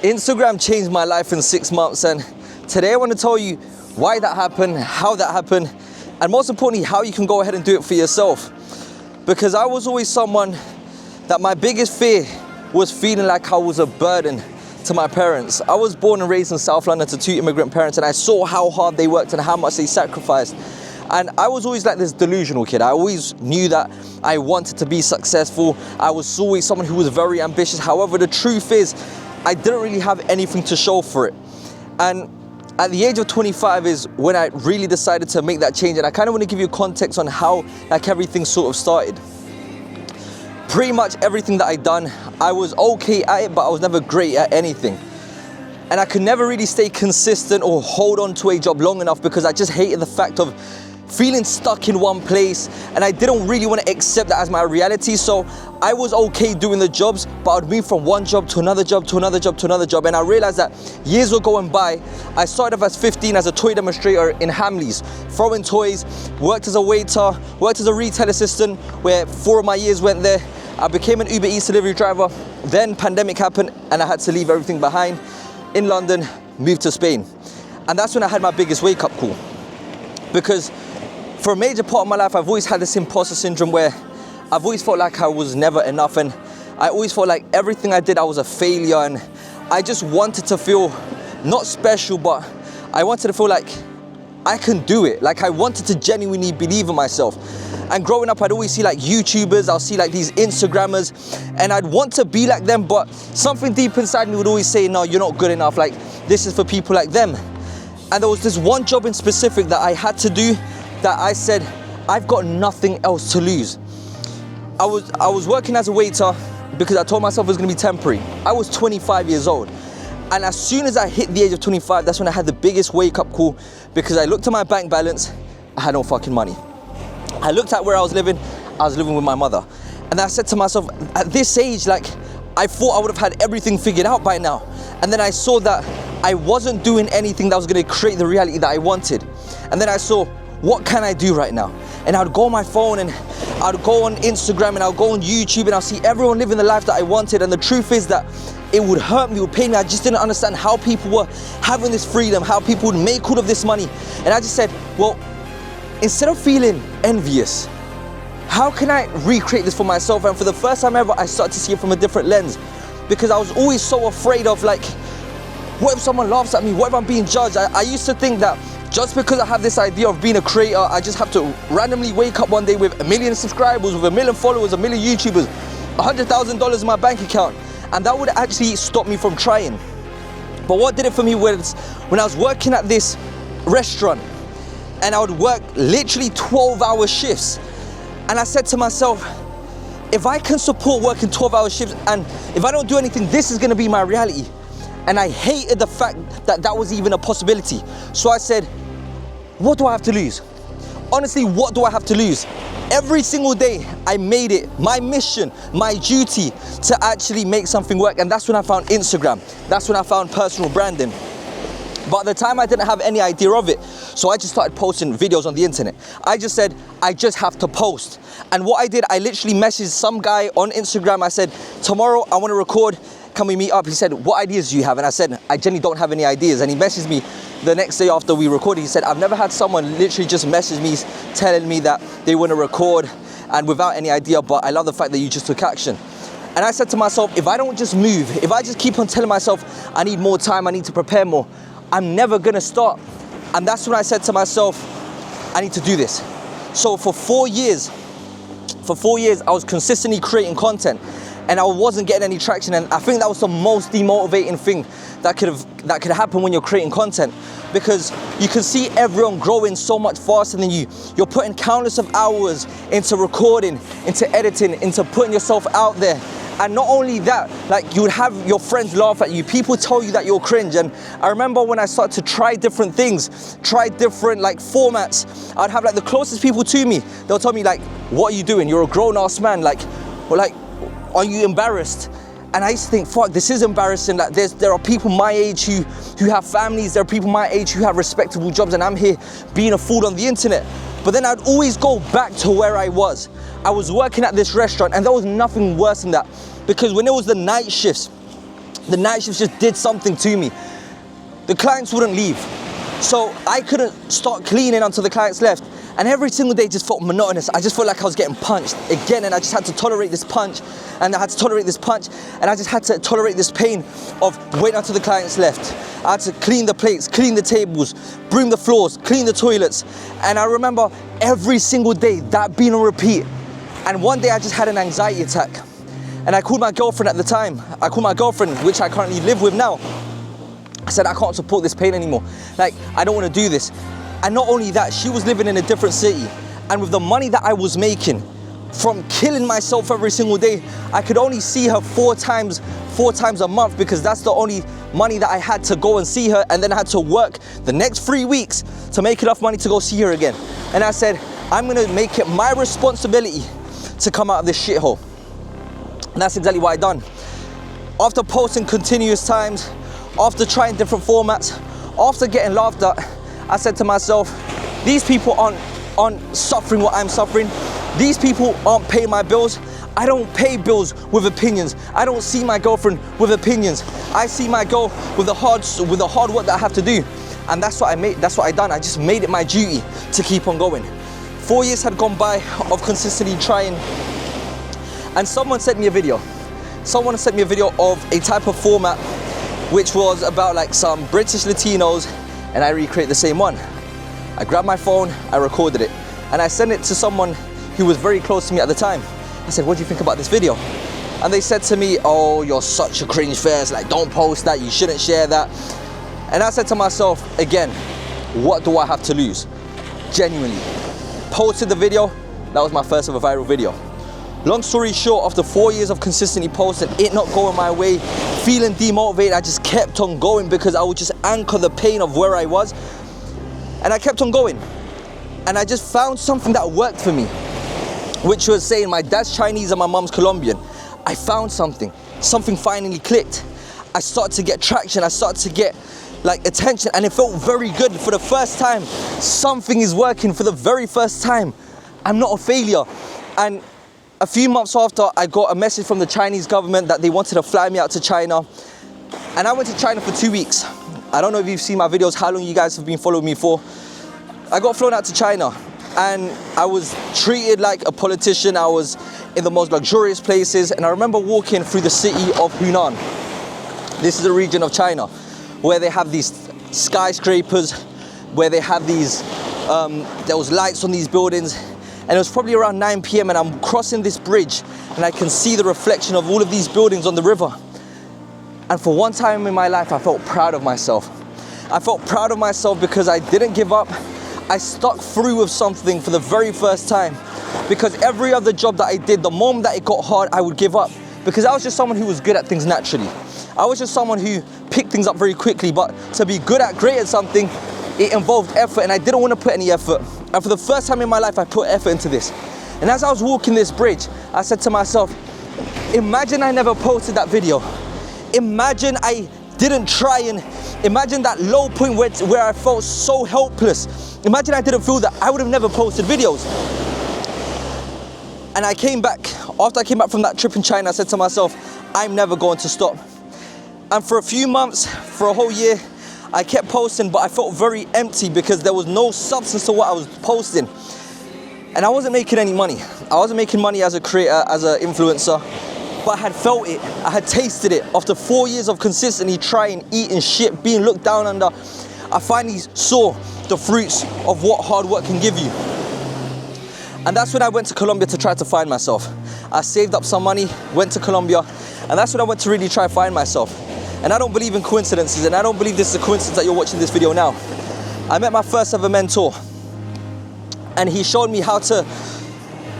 Instagram changed my life in 6 months, and today I want to tell you why that happened, how that happened, and most importantly, how you can go ahead and do it for yourself. Because I was always someone that my biggest fear was feeling like I was a burden to my parents. I was born and raised in South London to 2 immigrant parents, and I saw how hard they worked and how much they sacrificed. And I was always like this delusional kid. I always knew that I wanted to be successful. I was always someone who was very ambitious. However, the truth is, I didn't really have anything to show for it. And at the age of 25 is when I really decided to make that change. And I kind of want to give you context on how everything sort of started. Pretty much everything that I'd done, I was okay at it, but I was never great at anything. And I could never really stay consistent or hold on to a job long enough because I just hated the fact of feeling stuck in one place, and I didn't really want to accept that as my reality. So I was okay doing the jobs, but I'd move from one job to another job to another job to another job. And I realized that years were going by. I started off as 15 as a toy demonstrator in Hamleys, throwing toys, worked as a waiter, worked as a retail assistant, where 4 of my years went there. I became an Uber Eats delivery driver. Then pandemic happened and I had to leave everything behind in London, moved to Spain. And that's when I had my biggest wake up call. Because for a major part of my life, I've always had this imposter syndrome where I've always felt like I was never enough, and I always felt like everything I did, I was a failure, and I just wanted to feel not special, but I wanted to feel like I can do it. Like I wanted to genuinely believe in myself. And growing up, I'd always see like YouTubers, I'll see like these Instagrammers, and I'd want to be like them, but something deep inside me would always say, no, you're not good enough. Like this is for people like them. And there was this one job in specific that I had to do that I said, I've got nothing else to lose. I was working as a waiter because I told myself it was gonna be temporary. I was 25 years old. And as soon as I hit the age of 25, that's when I had the biggest wake up call, because I looked at my bank balance, I had no fucking money. I looked at where I was living with my mother. And I said to myself, at this age, like, I thought I would have had everything figured out by now. And then I saw that I wasn't doing anything that was gonna create the reality that I wanted. And then I saw, what can I do right now? And I'd go on my phone and I'd go on Instagram and I'd go on YouTube and I'll see everyone living the life that I wanted. And the truth is that it would hurt me, it would pain me. I just didn't understand how people were having this freedom, how people would make all of this money. And I just said, well, instead of feeling envious, how can I recreate this for myself? And for the first time ever, I started to see it from a different lens, because I was always so afraid of, like, what if someone laughs at me? What if I'm being judged? I used to think that just because I have this idea of being a creator, I just have to randomly wake up one day with 1 million subscribers, with 1 million followers, 1 million YouTubers, $100,000 in my bank account, and that would actually stop me from trying. But what did it for me was when I was working at this restaurant, and I would work literally 12-hour shifts, and I said to myself, if I can support working 12-hour shifts, and if I don't do anything, this is gonna be my reality. And I hated the fact that that was even a possibility. So I said, what do I have to lose? Honestly, what do I have to lose? Every single day, I made it my mission, my duty to actually make something work. And that's when I found Instagram. That's when I found personal branding. But at the time, I didn't have any idea of it. So I just started posting videos on the internet. I just said, I just have to post. And what I did, I literally messaged some guy on Instagram. I said, tomorrow I want to record. Can we meet up? He said, what ideas do you have? And I said, I genuinely don't have any ideas. And he messaged me the next day after we recorded. He said, I've never had someone literally just message me telling me that they want to record and without any idea, but I love the fact that you just took action. And I said to myself, if I don't just move, if I just keep on telling myself I need more time, I need to prepare more, I'm never gonna start. And that's when I said to myself, I need to do this. So for 4 years, I was consistently creating content, and I wasn't getting any traction. And I think that was the most demotivating thing that could happen when you're creating content, because you can see everyone growing so much faster than you. You're putting countless of hours into recording, into editing, into putting yourself out there. And not only that, like, you would have your friends laugh at you. People tell you that you're cringe. And I remember when I started to try different things, try different like formats, I'd have like the closest people to me. They'll tell me like, what are you doing? You're a grown ass man. Like, or like, are you embarrassed? And I used to think, fuck, this is embarrassing. Like, there are people my age who have families. There are people my age who have respectable jobs, and I'm here being a fool on the internet. But then I'd always go back to where I was. I was working at this restaurant, and there was nothing worse than that. Because when it was the night shifts, The night shifts just did something to me. The clients wouldn't leave. So I couldn't start cleaning until the clients left. And every single day just felt monotonous. I just felt like I was getting punched again, and I just had to tolerate this punch, and I had to tolerate this punch, and I just had to tolerate this pain of waiting until the clients left. I had to clean the plates, clean the tables, broom the floors, clean the toilets. And I remember every single day that being on repeat. And one day I just had an anxiety attack. And I called my girlfriend at the time. I called my girlfriend, which I currently live with now. I said, I can't support this pain anymore. Like, I don't want to do this. And not only that, she was living in a different city. And with the money that I was making from killing myself every single day, I could only see her four times a month, because that's the only money that I had to go and see her. And then I had to work the next 3 weeks to make enough money to go see her again. And I said, I'm gonna make it my responsibility to come out of this shithole. And that's exactly what I done. After posting continuous times, after trying different formats, after getting laughed at, I said to myself, these people aren't suffering what I'm suffering. These people aren't paying my bills. I don't pay bills with opinions. I don't see my girlfriend with opinions. I see my girl with the hard work that I have to do. And that's what I done. I just made it my duty to keep on going. 4 years had gone by of consistently trying, and someone sent me a video. Someone sent me a video of a type of format which was about like some British Latinos, and I recreate the same one. I grabbed my phone, I recorded it, and I sent it to someone who was very close to me at the time. I said, what do you think about this video? And they said to me, oh, you're such a cringe face, like don't post that, you shouldn't share that. And I said to myself, again, what do I have to lose? Genuinely. Posted the video, that was my first ever viral video. Long story short, after 4 years of consistently posting, it not going my way, feeling demotivated, I just kept on going because I would just anchor the pain of where I was. And I kept on going. And I just found something that worked for me, which was saying my dad's Chinese and my mom's Colombian. I found something finally clicked. I started to get traction, I started to get like attention, and it felt very good. For the first time, something is working for the very first time. I'm not a failure. And a few months after, I got a message from the Chinese government that they wanted to fly me out to China. And I went to China for 2 weeks. I don't know if you've seen my videos, how long you guys have been following me for. I got flown out to China, and I was treated like a politician. I was in the most luxurious places, and I remember walking through the city of Hunan. This is a region of China where they have these skyscrapers, where they have these, there was lights on these buildings, and it was probably around 9 p.m. and I'm crossing this bridge and I can see the reflection of all of these buildings on the river. And for one time in my life, I felt proud of myself. I felt proud of myself because I didn't give up. I stuck through with something for the very first time, because every other job that I did, the moment that it got hard, I would give up, because I was just someone who was good at things naturally. I was just someone who picked things up very quickly, but to be great at something, it involved effort, and I didn't want to put any effort. And for the first time in my life, I put effort into this. And as I was walking this bridge, I said to myself, imagine I never posted that video. Imagine I didn't try, and imagine that low point where I felt so helpless. Imagine I didn't feel that, I would have never posted videos. And I came back. After I came back from that trip in China, I said to myself, I'm never going to stop. And for a few months, for a whole year, I kept posting, but I felt very empty because there was no substance to what I was posting. And I wasn't making any money. I wasn't making money as a creator, as an influencer, but I had felt it. I had tasted it. After 4 years of consistently trying, eating shit, being looked down under, I finally saw the fruits of what hard work can give you. And that's when I went to Colombia to try to find myself. I saved up some money, went to Colombia, and that's when I went to really try to find myself. And I don't believe in coincidences, and I don't believe this is a coincidence that you're watching this video now. I met my first ever mentor, and he showed me how to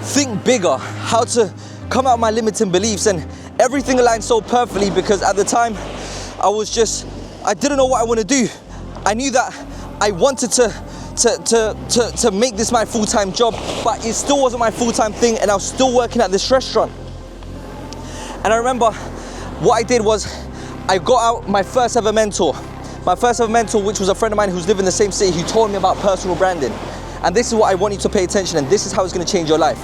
think bigger, how to come out of my limiting beliefs, and everything aligned so perfectly because at the time, I didn't know what I want to do. I knew that I wanted to make this my full-time job, but it still wasn't my full-time thing, and I was still working at this restaurant. And I remember what I did was I got out my first ever mentor, which was a friend of mine who's living in the same city, who told me about personal branding. And this is what I want you to pay attention, and this is how it's going to change your life.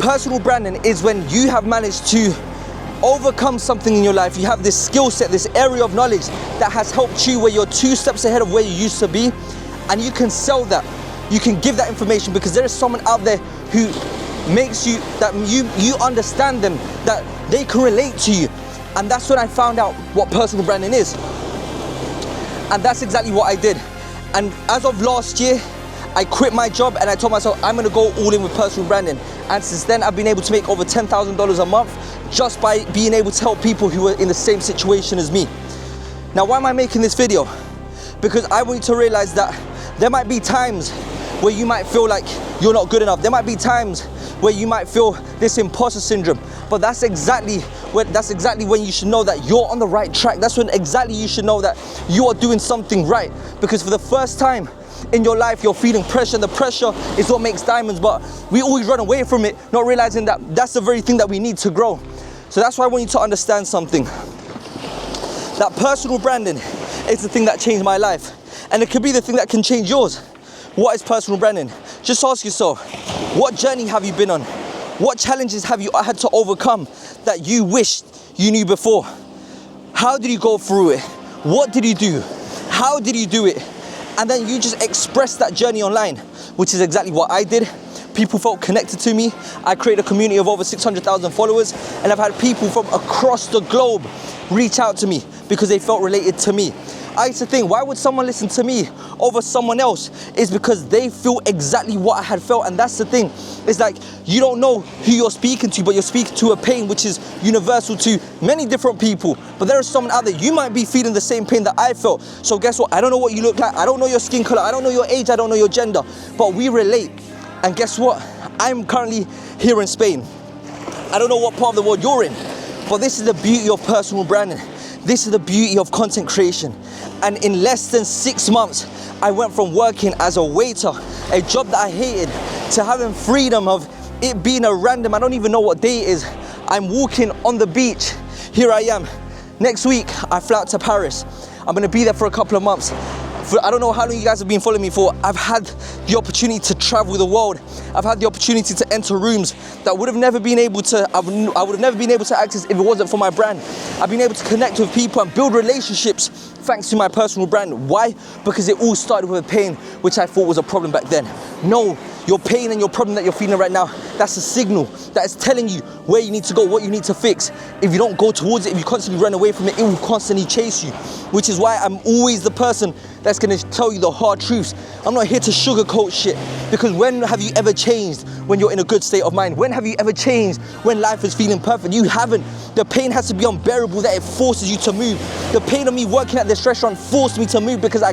Personal branding is when you have managed to overcome something in your life, you have this skill set, this area of knowledge that has helped you where you're 2 steps ahead of where you used to be, and you can sell that, you can give that information, because there is someone out there who makes you, that you understand them, that they can relate to you. And that's when I found out what personal branding is. And that's exactly what I did. And as of last year, I quit my job and I told myself I'm gonna go all in with personal branding. And since then, I've been able to make over $10,000 a month just by being able to help people who are in the same situation as me. Now, why am I making this video? Because I want you to realize that there might be times where you might feel like you're not good enough. There might be times where you might feel this imposter syndrome, but that's exactly when you should know that you're on the right track. That's when exactly you should know that you are doing something right, because for the first time in your life, you're feeling pressure, and the pressure is what makes diamonds, but we always run away from it, not realizing that that's the very thing that we need to grow. So that's why I want you to understand something. That personal branding is the thing that changed my life, and it could be the thing that can change yours. What is personal branding? Just ask yourself, what journey have you been on? What challenges have you had to overcome that you wished you knew before? How did you go through it? What did you do? How did you do it? And then you just express that journey online, which is exactly what I did. People felt connected to me. I created a community of over 600,000 followers, and I've had people from across the globe reach out to me because they felt related to me. I used to think, why would someone listen to me over someone else? It's because they feel exactly what I had felt. And that's the thing. It's like, you don't know who you're speaking to, but you're speaking to a pain which is universal to many different people. But there is someone out there, you might be feeling the same pain that I felt. So guess what? I don't know what you look like. I don't know your skin color. I don't know your age. I don't know your gender. But we relate. And guess what? I'm currently here in Spain. I don't know what part of the world you're in, but this is the beauty of personal branding. This is the beauty of content creation. And in less than 6 months, I went from working as a waiter, a job that I hated, to having freedom of it being a random, I don't even know what day it is. I'm walking on the beach. Here I am. Next week, I fly out to Paris. I'm gonna be there for a couple of months. I don't know how long you guys have been following me for. I've had the opportunity to travel the world. I've had the opportunity to enter rooms that I would have never been able to access if it wasn't for my brand. I've been able to connect with people and build relationships thanks to my personal brand. Why? Because it all started with a pain, which I thought was a problem back then. No, your pain and your problem that you're feeling right now, that's a signal that is telling you where you need to go, what you need to fix. If you don't go towards it, if you constantly run away from it, it will constantly chase you. Which is why I'm always the person that's gonna tell you the hard truths. I'm not here to sugarcoat shit, because when have you ever changed when you're in a good state of mind? When have you ever changed when life is feeling perfect? You haven't. The pain has to be unbearable that it forces you to move. The pain of me working at this restaurant forced me to move because I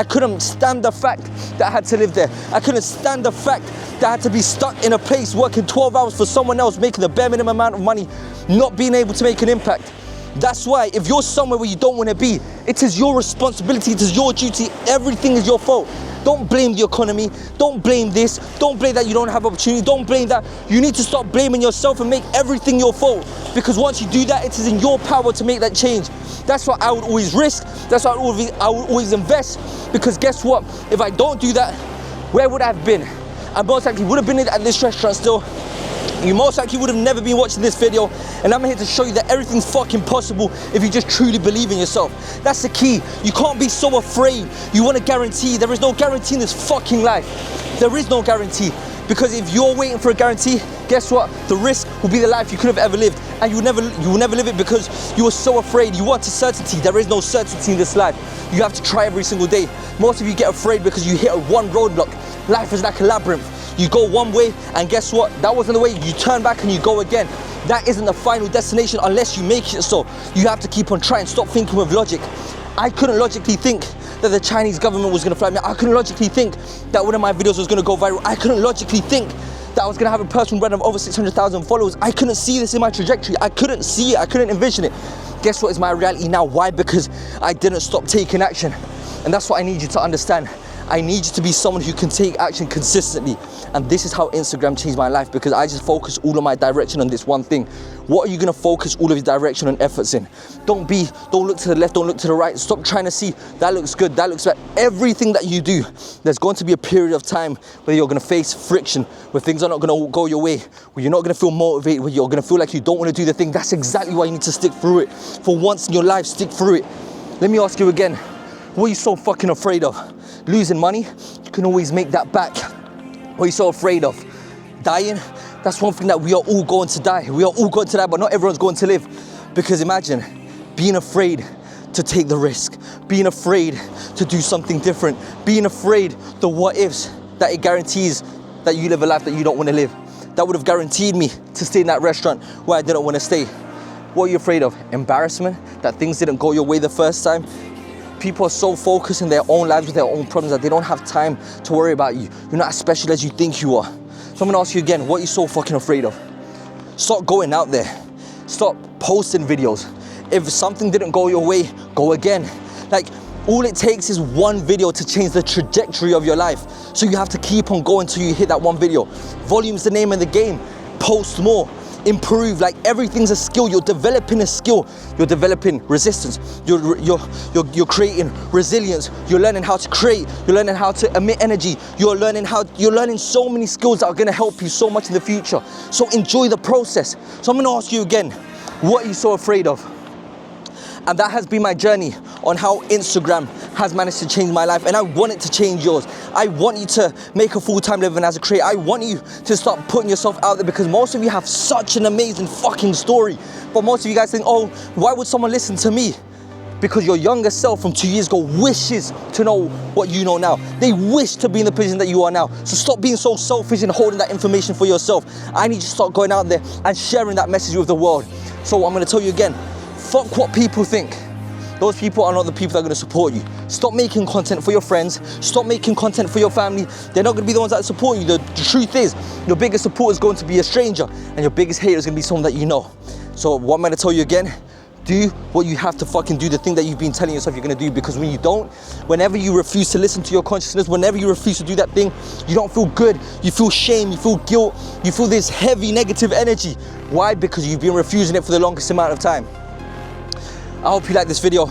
couldn't stand the fact that I had to live there. I couldn't stand the fact that I had to be stuck in a place working 12 hours for someone else, making the bare minimum amount of money, not being able to make an impact. That's why if you're somewhere where you don't want to be, it is your responsibility, it is your duty, everything is your fault. Don't blame the economy, don't blame this, don't blame that you don't have opportunity, don't blame that. You need to stop blaming yourself and make everything your fault. Because once you do that, it is in your power to make that change. That's why I would always risk, that's why I would always invest. Because guess what, if I don't do that, where would I have been? I most likely would have been at this restaurant still. You most likely would have never been watching this video, and I'm here to show you that everything's fucking possible if you just truly believe in yourself. That's the key. You can't be so afraid. You want a guarantee. There is no guarantee in this fucking life. There is no guarantee. Because if you're waiting for a guarantee, guess what? The risk will be the life you could have ever lived, and you will never live it because you were so afraid. You want a certainty. There is no certainty in this life. You have to try every single day. Most of you get afraid because you hit one roadblock. Life is like a labyrinth. You go one way, and guess what? That wasn't the way. You turn back and you go again. That isn't the final destination unless you make it so. You have to keep on trying. Stop thinking with logic. I couldn't logically think that the Chinese government was gonna fly me. I couldn't logically think that one of my videos was gonna go viral. I couldn't logically think that I was gonna have a personal brand of over 600,000 followers. I couldn't see this in my trajectory. I couldn't see it. I couldn't envision it. Guess what is my reality now? Why? Because I didn't stop taking action. And that's what I need you to understand. I need you to be someone who can take action consistently. And this is how Instagram changed my life, because I just focus all of my direction on this one thing. What are you gonna focus all of your direction and efforts in? Don't look to the left, don't look to the right. Stop trying to see, that looks good, that looks bad. Everything that you do, there's going to be a period of time where you're gonna face friction, where things are not gonna go your way, where you're not gonna feel motivated, where you're gonna feel like you don't wanna do the thing. That's exactly why you need to stick through it. For once in your life, stick through it. Let me ask you again, what are you so fucking afraid of? Losing money? You can always make that back. What are you so afraid of? Dying? That's one thing that we are all going to die. We are all going to die, but not everyone's going to live. Because imagine being afraid to take the risk, being afraid to do something different, being afraid the what ifs, that it guarantees that you live a life that you don't want to live. That would have guaranteed me to stay in that restaurant where I didn't want to stay. What are you afraid of? Embarrassment? That things didn't go your way the first time? People are so focused in their own lives with their own problems that they don't have time to worry about you. You're not as special as you think you are. So I'm gonna ask you again, what are you so fucking afraid of? Stop going out there. Stop posting videos. If something didn't go your way, go again. Like, all it takes is one video to change the trajectory of your life. So you have to keep on going until you hit that one video. Volume's the name of the game. Post more. Improve. Like, everything's a skill. You're developing a skill. You're developing resistance. You're creating resilience. You're learning how to create. You're learning how to emit energy. You're learning so many skills that are going to help you so much in the future. So enjoy the process. So I'm going to ask you again, what are you so afraid of? And that has been my journey on how Instagram has managed to change my life, and I want it to change yours. I want you to make a full-time living as a creator. I want you to start putting yourself out there, because most of you have such an amazing fucking story. But most of you guys think, oh, why would someone listen to me? Because your younger self from 2 years ago wishes to know what you know now. They wish to be in the position that you are now. So stop being so selfish and holding that information for yourself. I need you to start going out there and sharing that message with the world. So I'm going to tell you again, fuck what people think. Those people are not the people that are going to support you. Stop making content for your friends. Stop making content for your family. They're not going to be the ones that support you. The truth is, your biggest support is going to be a stranger, and your biggest hater is going to be someone that you know. So what I'm going to tell you again, do what you have to fucking do, the thing that you've been telling yourself you're going to do, because when you don't, whenever you refuse to listen to your consciousness, whenever you refuse to do that thing, you don't feel good, you feel shame, you feel guilt, you feel this heavy negative energy. Why? Because you've been refusing it for the longest amount of time. I hope you like this video.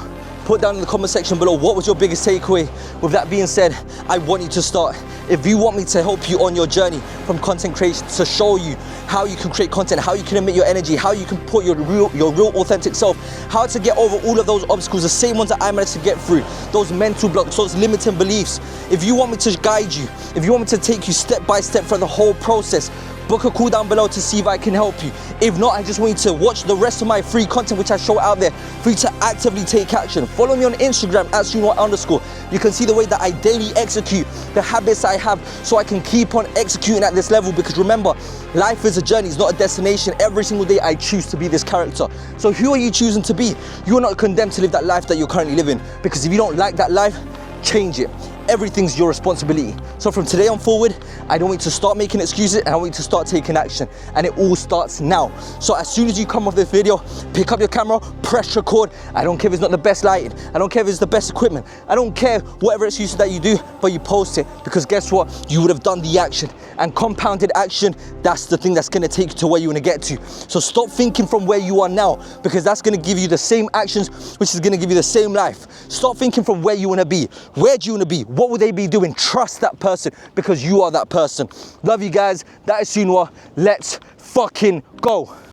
Put down in the comment section below, what was your biggest takeaway? With that being said, I want you to start. If you want me to help you on your journey from content creation, to show you how you can create content, how you can emit your energy, how you can put your real authentic self, how to get over all of those obstacles, the same ones that I managed to get through, those mental blocks, those limiting beliefs. If you want me to guide you, if you want me to take you step by step through the whole process, book a call down below to see if I can help you. If not, I just want you to watch the rest of my free content which I show out there for you to actively take action. Follow me on Instagram at @SuneWhite_. You can see the way that I daily execute the habits I have, so I can keep on executing at this level, because remember, life is a journey, it's not a destination. Every single day I choose to be this character. So who are you choosing to be? You're not condemned to live that life that you're currently living, because if you don't like that life, change it. Everything's your responsibility. So from today on forward, I don't want you to start making excuses, and I want you to start taking action. And it all starts now. So as soon as you come off this video, pick up your camera, press record. I don't care if it's not the best lighting. I don't care if it's the best equipment. I don't care whatever excuses that you do, but you post it, because guess what? You would have done the action. And compounded action, that's the thing that's gonna take you to where you wanna get to. So stop thinking from where you are now, because that's gonna give you the same actions, which is gonna give you the same life. Stop thinking from where you wanna be. Where do you wanna be? What would they be doing? Trust that person, because you are that person. Love you guys. That is Sunwa. Let's fucking go.